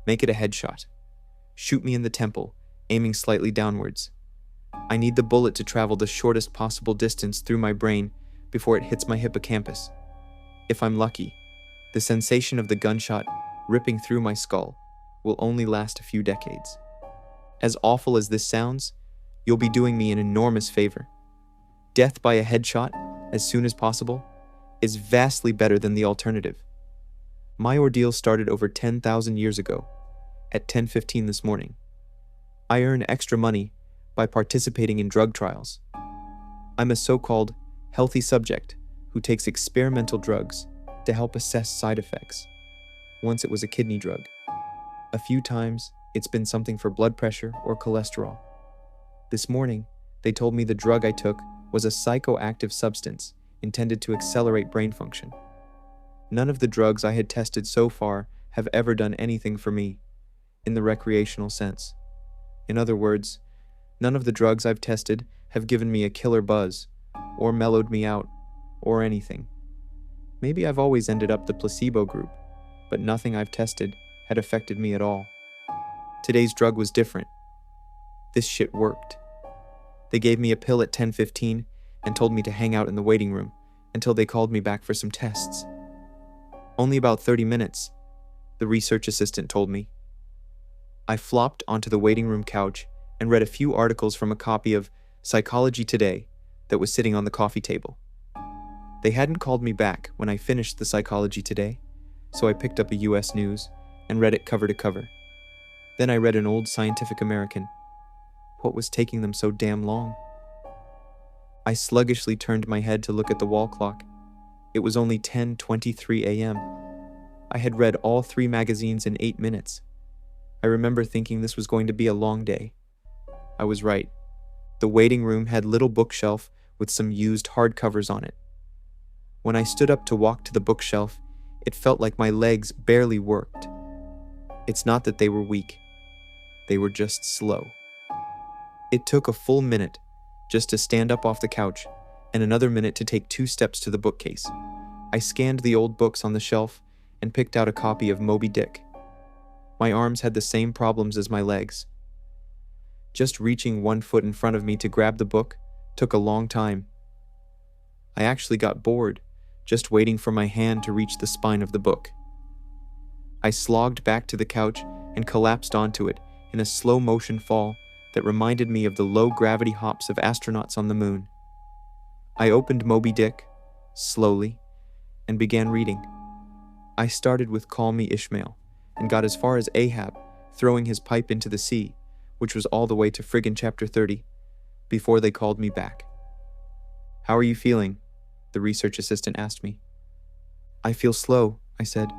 Make it a headshot. Shoot me in the temple, aiming slightly downwards. I need the bullet to travel the shortest possible distance through my brain before it hits my hippocampus. If I'm lucky, the sensation of the gunshot ripping through my skull will only last a few decades. As awful as this sounds, you'll be doing me an enormous favor. Death by a headshot, as soon as possible, is vastly better than the alternative. My ordeal started over 10,000 years ago, at 10:15 this morning. I earn extra money by participating in drug trials. I'm a so-called healthy subject who takes experimental drugs to help assess side effects. Once it was a kidney drug. A few times, it's been something for blood pressure or cholesterol. This morning, they told me the drug I took was a psychoactive substance intended to accelerate brain function. None of the drugs I had tested so far have ever done anything for me, in the recreational sense. In other words, none of the drugs I've tested have given me a killer buzz, or mellowed me out, or anything. Maybe I've always ended up the placebo group, but nothing I've tested had affected me at all. Today's drug was different. This shit worked. They gave me a pill at 10:15 and told me to hang out in the waiting room until they called me back for some tests. Only about 30 minutes, the research assistant told me. I flopped onto the waiting room couch and read a few articles from a copy of Psychology Today that was sitting on the coffee table. They hadn't called me back when I finished the Psychology Today, so I picked up a US News and read it cover to cover. Then I read an old Scientific American. What was taking them so damn long? I sluggishly turned my head to look at the wall clock. It was only 10:23 a.m. I had read all 3 magazines in 8 minutes. I remember thinking this was going to be a long day. I was right. The waiting room had a little bookshelf with some used hardcovers on it. When I stood up to walk to the bookshelf, it felt like my legs barely worked. It's not that they were weak. They were just slow. It took a full minute just to stand up off the couch and another minute to take 2 steps to the bookcase. I scanned the old books on the shelf and picked out a copy of Moby Dick. My arms had the same problems as my legs. Just reaching 1 foot in front of me to grab the book took a long time. I actually got bored, just waiting for my hand to reach the spine of the book. I slogged back to the couch and collapsed onto it in a slow-motion fall that reminded me of the low-gravity hops of astronauts on the moon. I opened Moby Dick, slowly, and began reading. I started with Call Me Ishmael and got as far as Ahab throwing his pipe into the sea, which was all the way to friggin' chapter 30, before they called me back. "How are you feeling?" the research assistant asked me. "I feel slow," I said.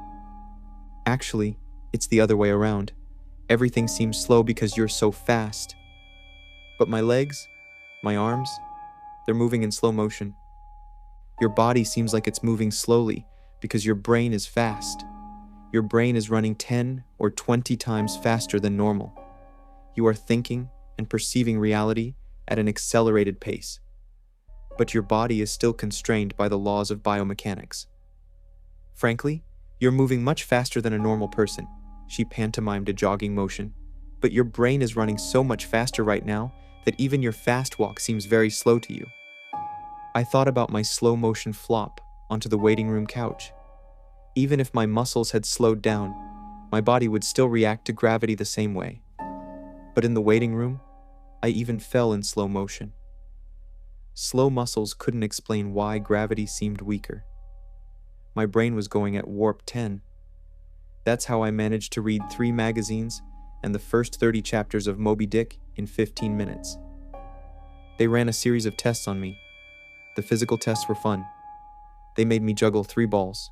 "Actually, it's the other way around. Everything seems slow because you're so fast." "But my legs, my arms, they're moving in slow motion." "Your body seems like it's moving slowly because your brain is fast. Your brain is running 10 or 20 times faster than normal. You are thinking and perceiving reality at an accelerated pace. But your body is still constrained by the laws of biomechanics. Frankly, you're moving much faster than a normal person." She pantomimed a jogging motion. "But your brain is running so much faster right now that even your fast walk seems very slow to you." I thought about my slow motion flop onto the waiting room couch. Even if my muscles had slowed down, my body would still react to gravity the same way. But in the waiting room, I even fell in slow motion. Slow muscles couldn't explain why gravity seemed weaker. My brain was going at warp 10. That's how I managed to read 3 magazines and the first 30 chapters of Moby Dick in 15 minutes. They ran a series of tests on me. The physical tests were fun. They made me juggle 3 balls,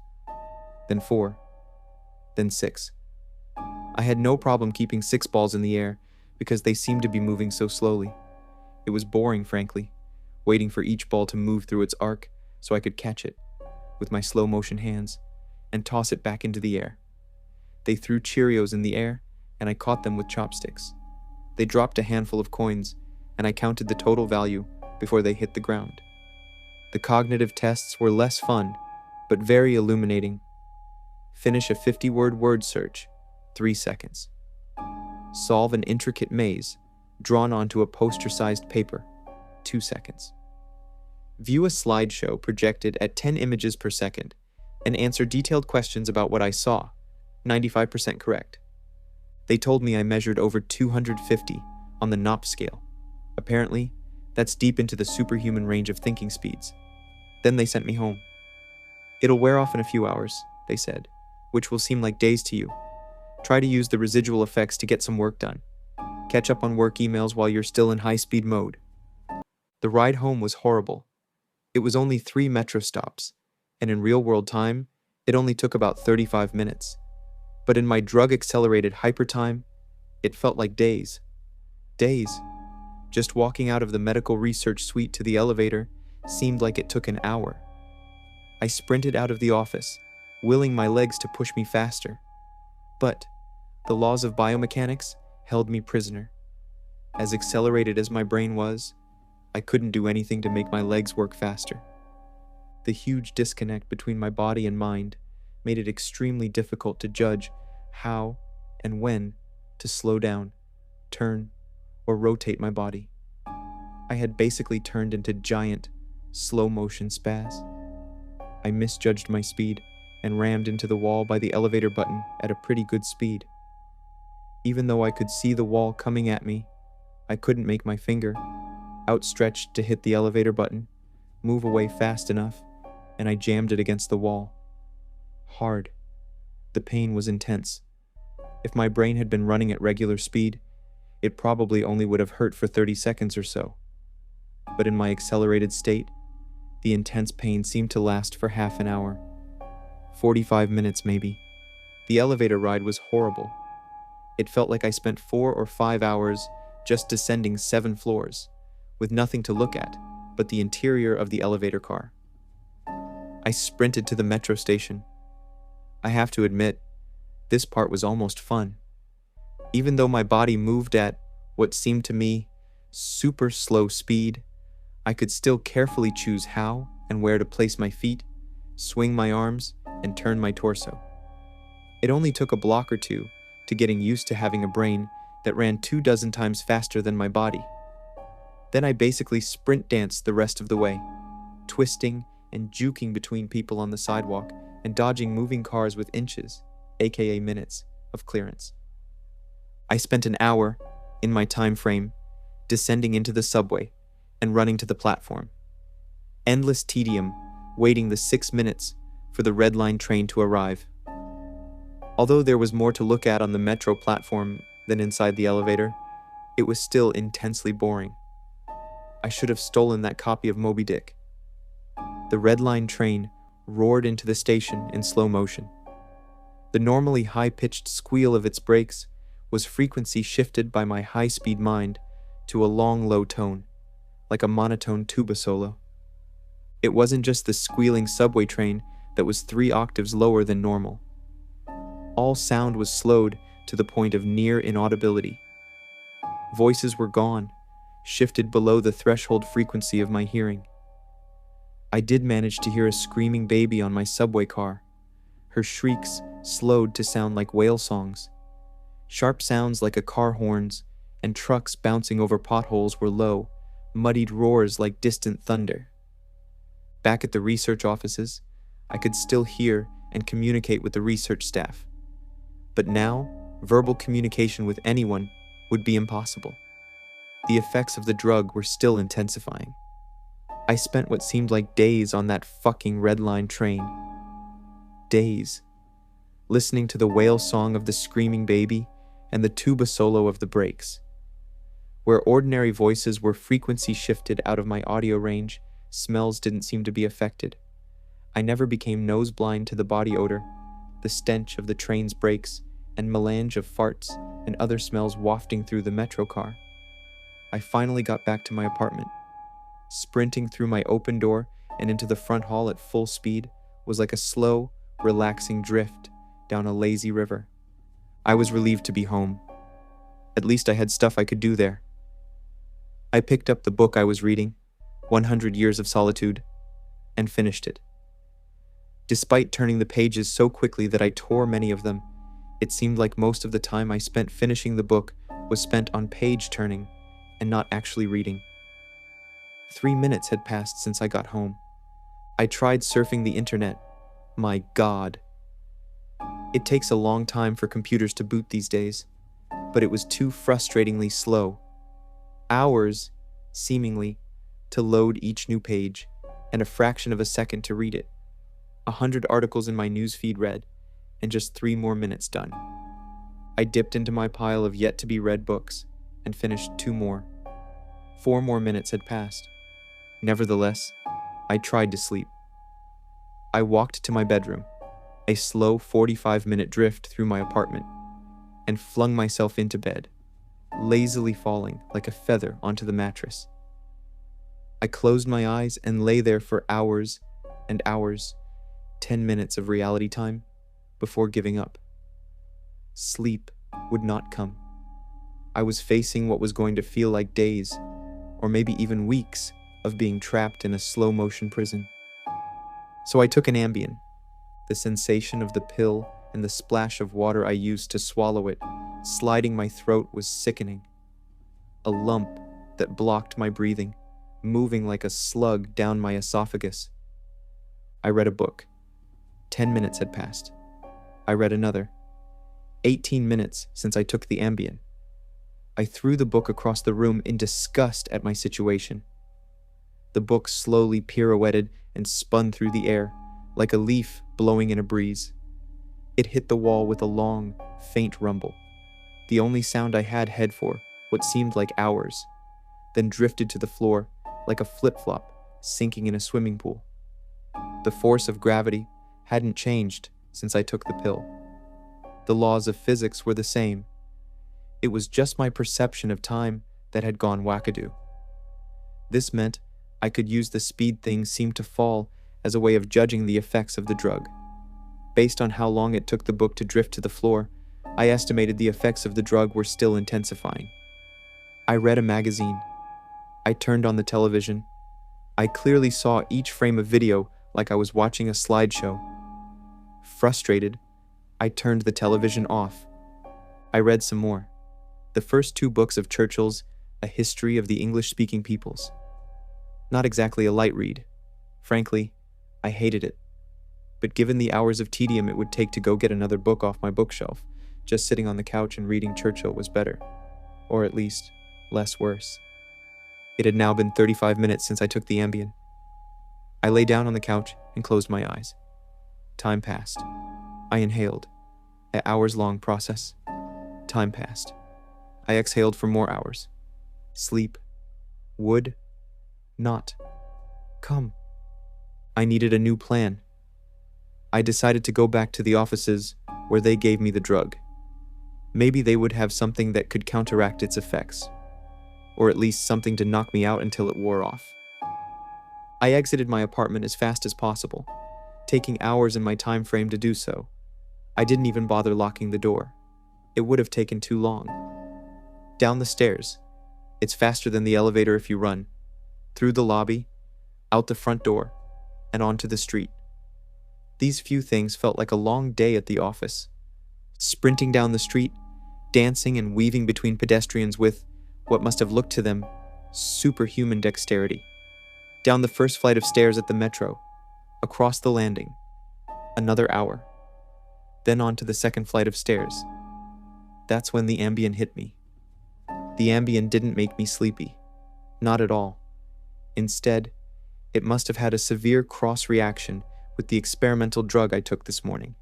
then 4, then 6. I had no problem keeping 6 balls in the air because they seemed to be moving so slowly. It was boring, frankly, waiting for each ball to move through its arc so I could catch it with my slow motion hands and toss it back into the air. They threw Cheerios in the air and I caught them with chopsticks. They dropped a handful of coins and I counted the total value before they hit the ground. The cognitive tests were less fun, but very illuminating. Finish a 50-word word search. 3 seconds. Solve an intricate maze drawn onto a poster-sized paper, 2 seconds. View a slideshow projected at 10 images per second and answer detailed questions about what I saw, 95% correct. They told me I measured over 250 on the Knopf scale. Apparently, that's deep into the superhuman range of thinking speeds. Then they sent me home. It'll wear off in a few hours, they said, which will seem like days to you. Try to use the residual effects to get some work done. Catch up on work emails while you're still in high-speed mode. The ride home was horrible. It was only 3 metro stops, and in real-world time, it only took about 35 minutes. But in my drug-accelerated hypertime, it felt like days. Days. Just walking out of the medical research suite to the elevator seemed like it took an hour. I sprinted out of the office, willing my legs to push me faster. But the laws of biomechanics held me prisoner. As accelerated as my brain was, I couldn't do anything to make my legs work faster. The huge disconnect between my body and mind made it extremely difficult to judge how and when to slow down, turn, or rotate my body. I had basically turned into giant, slow-motion spaz. I misjudged my speed and rammed into the wall by the elevator button at a pretty good speed. Even though I could see the wall coming at me, I couldn't make my finger, outstretched to hit the elevator button, move away fast enough, and I jammed it against the wall. Hard. The pain was intense. If my brain had been running at regular speed, it probably only would have hurt for 30 seconds or so. But in my accelerated state, the intense pain seemed to last for half an hour. 45 minutes maybe. The elevator ride was horrible. It felt like I spent 4 or 5 hours just descending 7 floors, with nothing to look at but the interior of the elevator car. I sprinted to the metro station. I have to admit, this part was almost fun. Even though my body moved at what seemed to me super slow speed, I could still carefully choose how and where to place my feet, swing my arms, and turn my torso. It only took a block or two to getting used to having a brain that ran 24 times faster than my body. Then I basically sprint danced the rest of the way, twisting and juking between people on the sidewalk and dodging moving cars with inches, aka minutes, of clearance. I spent an hour, in my time frame, descending into the subway and running to the platform. Endless tedium, waiting the 6 minutes for the Red Line train to arrive. Although there was more to look at on the metro platform than inside the elevator, it was still intensely boring. I should have stolen that copy of Moby Dick. The Red Line train roared into the station in slow motion. The normally high-pitched squeal of its brakes was frequency shifted by my high-speed mind to a long, low tone, like a monotone tuba solo. It wasn't just the squealing subway train that was 3 octaves lower than normal. All sound was slowed to the point of near inaudibility. Voices were gone, shifted below the threshold frequency of my hearing. I did manage to hear a screaming baby on my subway car, her shrieks slowed to sound like whale songs. Sharp sounds like a car horns and trucks bouncing over potholes were low, muddied roars like distant thunder. Back at the research offices, I could still hear and communicate with the research staff. But now, verbal communication with anyone would be impossible. The effects of the drug were still intensifying. I spent what seemed like days on that fucking Red Line train. Days. Listening to the wail song of the screaming baby and the tuba solo of the brakes. Where ordinary voices were frequency shifted out of my audio range, smells didn't seem to be affected. I never became nose blind to the body odor, the stench of the train's brakes, and melange of farts and other smells wafting through the metro car. I finally got back to my apartment. Sprinting through my open door and into the front hall at full speed was like a slow, relaxing drift down a lazy river. I was relieved to be home. At least I had stuff I could do there. I picked up the book I was reading, 100 Years of Solitude, and finished it. Despite turning the pages so quickly that I tore many of them, It seemed like most of the time I spent finishing the book was spent on page turning and not actually reading. 3 minutes had passed since I got home. I tried surfing the internet. My God. It takes a long time for computers to boot these days, but it was too frustratingly slow. Hours, seemingly, to load each new page, and a fraction of a second to read it. 100 articles in my newsfeed read, and just 3 more minutes done. I dipped into my pile of yet-to-be-read books and finished 2 more. 4 more minutes had passed. Nevertheless, I tried to sleep. I walked to my bedroom, a slow 45-minute drift through my apartment, and flung myself into bed, lazily falling like a feather onto the mattress. I closed my eyes and lay there for hours and hours, 10 minutes of reality time, before giving up. Sleep would not come. I was facing what was going to feel like days, or maybe even weeks, of being trapped in a slow-motion prison. So I took an Ambien. The sensation of the pill and the splash of water I used to swallow it, sliding my throat, was sickening. A lump that blocked my breathing, moving like a slug down my esophagus. I read a book. 10 minutes had passed. I read another. 18 minutes since I took the Ambien. I threw the book across the room in disgust at my situation. The book slowly pirouetted and spun through the air, like a leaf blowing in a breeze. It hit the wall with a long, faint rumble, the only sound I had head for what seemed like hours, then drifted to the floor like a flip-flop sinking in a swimming pool. The force of gravity hadn't changed since I took the pill. The laws of physics were the same. It was just my perception of time that had gone wackadoo. This meant I could use the speed things seemed to fall as a way of judging the effects of the drug. Based on how long it took the book to drift to the floor, I estimated the effects of the drug were still intensifying. I read a magazine. I turned on the television. I clearly saw each frame of video like I was watching a slideshow. Frustrated, I turned the television off. I read some more. The first 2 books of Churchill's A History of the English-Speaking Peoples. Not exactly a light read. Frankly, I hated it. But given the hours of tedium it would take to go get another book off my bookshelf, just sitting on the couch and reading Churchill was better. Or at least, less worse. It had now been 35 minutes since I took the Ambien. I lay down on the couch and closed my eyes. Time passed. I inhaled. An hours-long process. Time passed. I exhaled for more hours. Sleep would not come. I needed a new plan. I decided to go back to the offices where they gave me the drug. Maybe they would have something that could counteract its effects, or at least something to knock me out until it wore off. I exited my apartment as fast as possible, taking hours in my time frame to do so. I didn't even bother locking the door. It would have taken too long. Down the stairs. It's faster than the elevator if you run. Through the lobby, out the front door, and onto the street. These few things felt like a long day at the office. Sprinting down the street, dancing and weaving between pedestrians with what must have looked to them superhuman dexterity. Down the first flight of stairs at the metro, across the landing. Another hour. Then onto the second flight of stairs. That's when the Ambien hit me. The Ambien didn't make me sleepy. Not at all. Instead, it must have had a severe cross-reaction with the experimental drug I took this morning.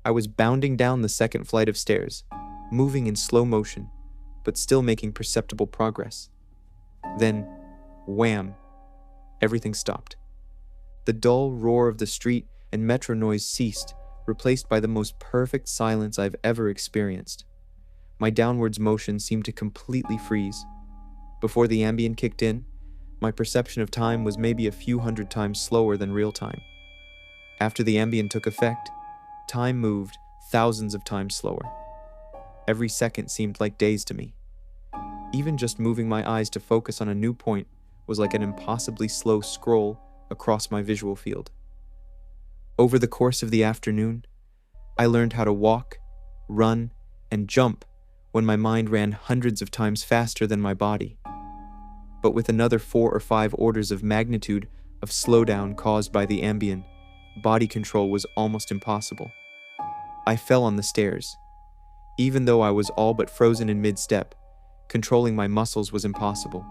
I was bounding down the second flight of stairs, moving in slow motion, but still making perceptible progress. Then, wham! Everything stopped. The dull roar of the street and metro noise ceased, replaced by the most perfect silence I've ever experienced. My downwards motion seemed to completely freeze. Before the Ambien kicked in, my perception of time was maybe a few hundred times slower than real time. After the Ambien took effect, time moved thousands of times slower. Every second seemed like days to me. Even just moving my eyes to focus on a new point was like an impossibly slow scroll across my visual field. Over the course of the afternoon, I learned how to walk run, and jump when my mind ran hundreds of times faster than my body. But with another 4 or 5 orders of magnitude of slowdown caused by the ambient, body control was almost impossible. I fell on the stairs. Even though I was all but frozen in mid-step, controlling my muscles was impossible.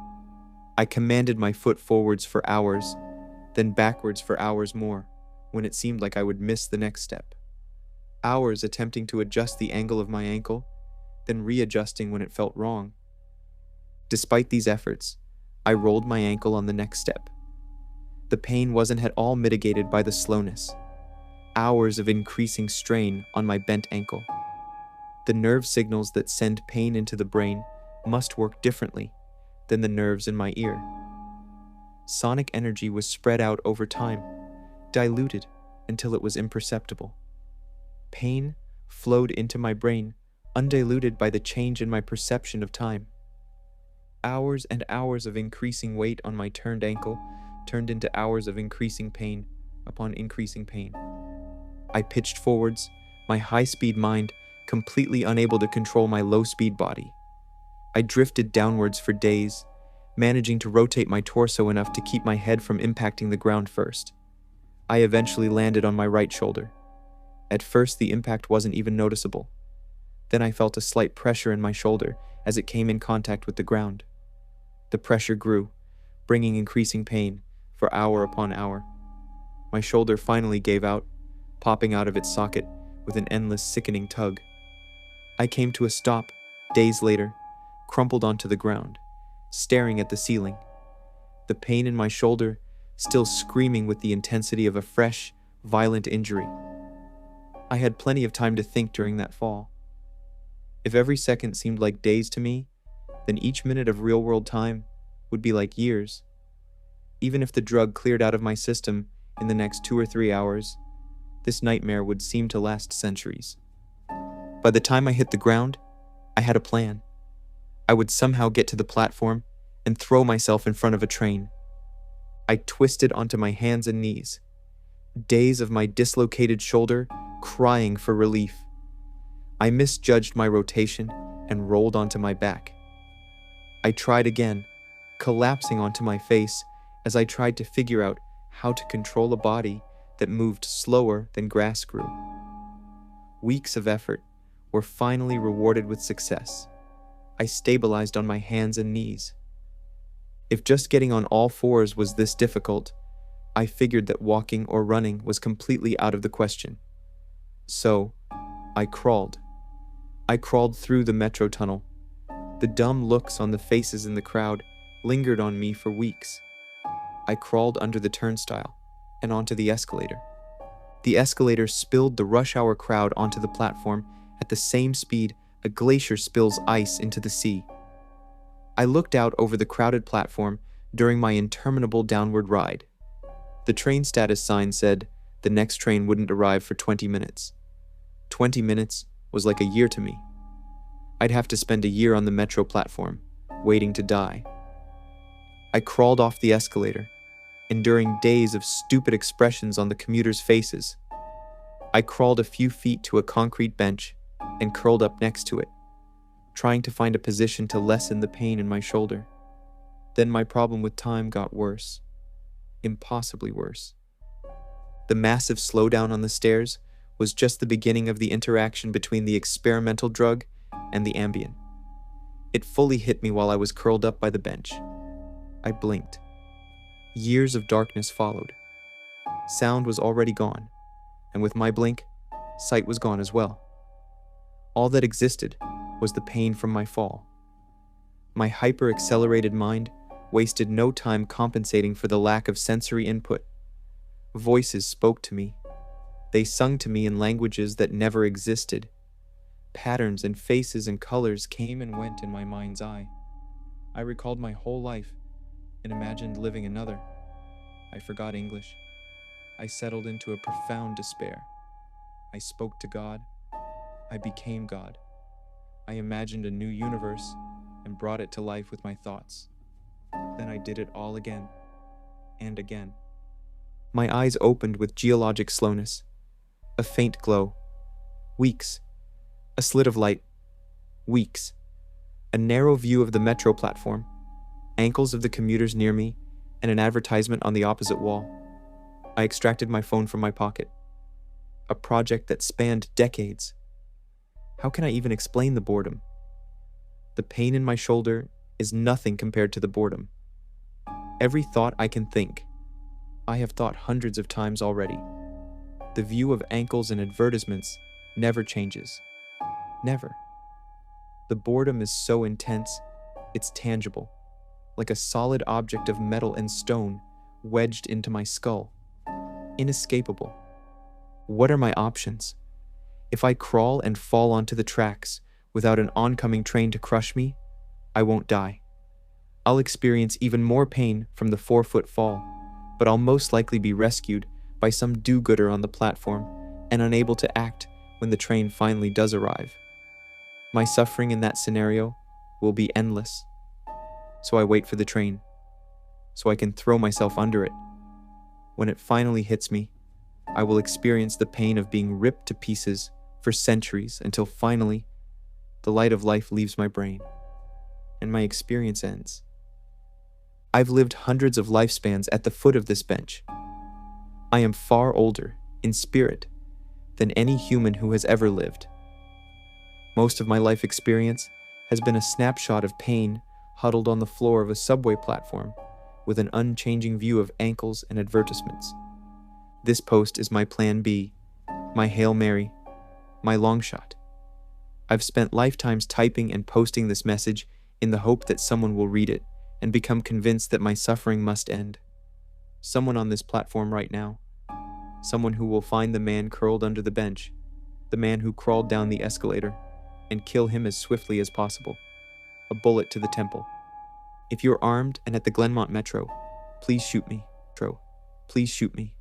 I commanded my foot forwards for hours, then backwards for hours more, when it seemed like I would miss the next step. Hours attempting to adjust the angle of my ankle, then readjusting when it felt wrong. Despite these efforts, I rolled my ankle on the next step. The pain wasn't at all mitigated by the slowness. Hours of increasing strain on my bent ankle. The nerve signals that send pain into the brain must work differently than the nerves in my ear. Sonic energy was spread out over time, diluted until it was imperceptible. Pain flowed into my brain, undiluted by the change in my perception of time. Hours and hours of increasing weight on my turned ankle turned into hours of increasing pain upon increasing pain. I pitched forwards, my high-speed mind completely unable to control my low-speed body. I drifted downwards for days, managing to rotate my torso enough to keep my head from impacting the ground first. I eventually landed on my right shoulder. At first, the impact wasn't even noticeable. Then I felt a slight pressure in my shoulder as it came in contact with the ground. The pressure grew, bringing increasing pain for hour upon hour. My shoulder finally gave out, popping out of its socket with an endless, sickening tug. I came to a stop, days later, crumpled onto the ground, staring at the ceiling. The pain in my shoulder still screaming with the intensity of a fresh, violent injury. I had plenty of time to think during that fall. If every second seemed like days to me, then each minute of real-world time would be like years. Even if the drug cleared out of my system in the next 2 or 3 hours, this nightmare would seem to last centuries. By the time I hit the ground, I had a plan. I would somehow get to the platform and throw myself in front of a train. I twisted onto my hands and knees, days of my dislocated shoulder crying for relief. I misjudged my rotation and rolled onto my back. I tried again, collapsing onto my face as I tried to figure out how to control a body that moved slower than grass grew. Weeks of effort were finally rewarded with success. I stabilized on my hands and knees. If just getting on all fours was this difficult, I figured that walking or running was completely out of the question. So, I crawled. I crawled through the metro tunnel. The dumb looks on the faces in the crowd lingered on me for weeks. I crawled under the turnstile and onto the escalator. The escalator spilled the rush hour crowd onto the platform at the same speed a glacier spills ice into the sea. I looked out over the crowded platform during my interminable downward ride. The train status sign said the next train wouldn't arrive for 20 minutes. 20 minutes was like a year to me. I'd have to spend a year on the metro platform, waiting to die. I crawled off the escalator, enduring days of stupid expressions on the commuters' faces. I crawled a few feet to a concrete bench and curled up next to it, trying to find a position to lessen the pain in my shoulder. Then my problem with time got worse. Impossibly worse. The massive slowdown on the stairs was just the beginning of the interaction between the experimental drug and the Ambien. It fully hit me while I was curled up by the bench. I blinked. Years of darkness followed. Sound was already gone, and with my blink, sight was gone as well. All that existed was the pain from my fall. My hyper-accelerated mind wasted no time compensating for the lack of sensory input. Voices spoke to me. They sung to me in languages that never existed. Patterns and faces and colors came and went in my mind's eye. I recalled my whole life and imagined living another. I forgot English. I settled into a profound despair. I spoke to God. I became God. I imagined a new universe and brought it to life with my thoughts. Then I did it all again and again. My eyes opened with geologic slowness. A faint glow. Weeks. A slit of light. Weeks. A narrow view of the metro platform. Ankles of the commuters near me, and an advertisement on the opposite wall. I extracted my phone from my pocket. A project that spanned decades. How can I even explain the boredom? The pain in my shoulder is nothing compared to the boredom. Every thought I can think, I have thought hundreds of times already. The view of ankles and advertisements never changes. Never. The boredom is so intense, it's tangible, like a solid object of metal and stone wedged into my skull. Inescapable. What are my options? If I crawl and fall onto the tracks without an oncoming train to crush me, I won't die. I'll experience even more pain from the 4-foot fall, but I'll most likely be rescued by some do-gooder on the platform and unable to act when the train finally does arrive. My suffering in that scenario will be endless. So I wait for the train, so I can throw myself under it. When it finally hits me, I will experience the pain of being ripped to pieces for centuries until finally, the light of life leaves my brain, and my experience ends. I've lived hundreds of lifespans at the foot of this bench. I am far older, in spirit, than any human who has ever lived. Most of my life experience has been a snapshot of pain huddled on the floor of a subway platform with an unchanging view of ankles and advertisements. This post is my plan B, my Hail Mary, my long shot. I've spent lifetimes typing and posting this message in the hope that someone will read it and become convinced that my suffering must end. Someone on this platform right now. Someone who will find the man curled under the bench, the man who crawled down the escalator, and kill him as swiftly as possible. A bullet to the temple. If you're armed and at the Glenmont Metro, please shoot me. Please shoot me.